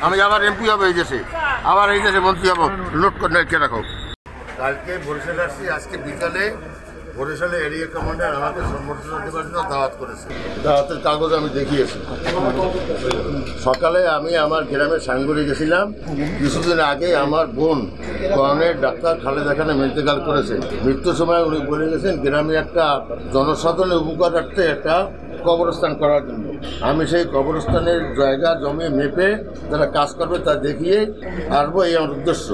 আমি আবার এমপি হবো এই দেশে, আবার এই দেশে মন্ত্রী হবো, নোট করে কে রাখো। কালকে বরিশালে আসছি, আজকে বিকালে বরিশালে এরিয়া কমান্ডার আমাকে সম্বর্ধনা দেওয়ার জন্য দাওয়াত করেছে। দাওয়াতের কাগজ আমি দেখিয়েছি। সকালে আমি আমার গ্রামের সাঙ্গুরি গেছিলাম। কিছুদিন আগে আমার বোন কর্নের ডাক্তার খালেদা খানে ইন্তেকাল করেছে। মৃত্যুর সময় উনি বলে গেছেন গ্রামে একটা জনসাধারণের উপকারার্থে একটা কবরস্থান করার জন্য। আমি সেই কবরস্থানের জায়গা জমি মেপে যারা কাজ করবে তা দেখিয়ে আসবো, এই আমার উদ্দেশ্য।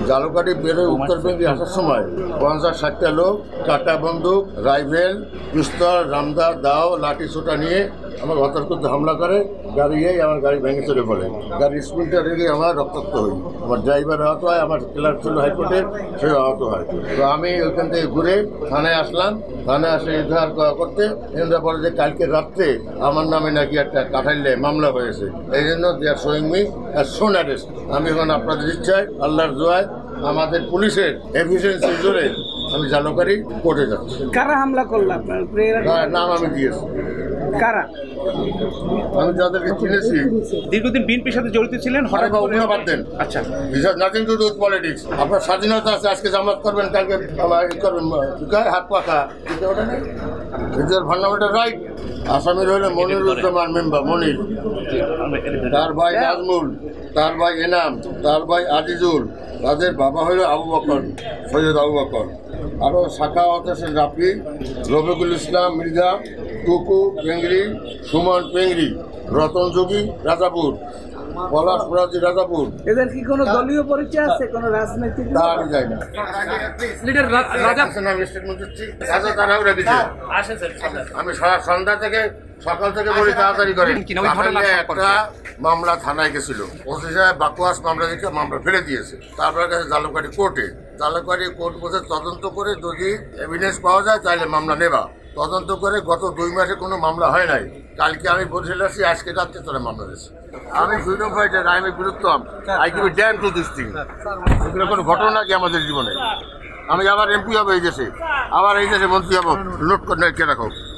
জালুকাঠি বেরোয় উত্তর বেঙ্গি আসার সময় 50-60টা লোক কাটা বন্দুক, রাইফেল, পিস্তল, রামদা, দাও, লাঠি ছোটা নিয়ে আমার হতাশ করতে হামলা করে। আমার গাড়ি ভেঙে চলে পড়ে। গাড়ির স্পিডটা রেখে আমার রক্তাক্ত হই। আমার ড্রাইভার আহত হয়, আমার ক্লার্ক ছিল হাইকোর্টের, সেও আহত হয়। তো আমি ওইখান থেকে ঘুরে থানায় আসলাম। থানায় আসে উদ্ধার করতে পরে যে কালকে রাত্রে আমার নামে নাকি একটা কাঠাইলে মামলা হয়েছে। এই জন্য they are showing me as soon arrest. আমি এখন আপনাদের ইচ্ছায়, আল্লাহর দোয়ায়, আমাদের পুলিশের এফিসিয়েন্সি জোরে আমি জালুকাঠি কোর্টে যাচ্ছি। কারা হামলা করলো আপনার? নাম আমি দিয়েছি। কারা? আমি যাদেরকে চিনেছি। দীর্ঘদিন বিএনপির সাথে জড়িত ছিলেন, হঠাৎ বাদ দেন। আচ্ছা, nothing to do with politics. আপনার স্বাধীনতা আছে, আজকে জামাত করবেন, কালকে করবেন হাত পাখা। Fundamental right. আসামির হইলে মনিরুজ্জামান মেম্বার মনির, তার ভাই নাজমুল, তার ভাই এনাম, তার ভাই আজিজুল, তাদের বাবা হইল আবু বকর, সৈয়দ আবু বকর। আরও সাখাওয়াত হোসেন রাফি, রফিকুল ইসলাম মির্জা, টুকু পেংরি, সুমন পেংরি, রতন যোগী রাজাপুর, পলাশ মুরাজি রাজাপুর। এদের কি কোনো দলীয় পরিচয় আছে, কোনো রাজনৈতিক? তা আমি যাই না। আমি সারা সন্ধ্যা থেকে সকাল থেকে বলি তাড়াতাড়ি করে। একটা মামলা থানায় গেছিল, ওসি সাহেব বাকুয়াস মামলা দেখে মামলা ফেলে দিয়েছে। তারপরে গেছে জালুকাঠি কোর্টে। জালুকাঠি কোর্ট বসে তদন্ত করে যদি এভিডেন্স পাওয়া যায় তাহলে মামলা নেবা। তদন্ত করে গত 2 মাসে কোনো মামলা হয় নাই। কালকে আমি বরিশালে আসছি, আজকে রাত্রে তোরা মামলা দিয়েছি। আমি freedom fighter, I am a বীরত্তম, I give a damn to this thing. এগুলো কোনো ঘটনা কি আমাদের জীবনে? আমি আবার এমপি হবো এই দেশে, আবার এই দেশে মন্ত্রী হবো, নোট করে কে রাখো।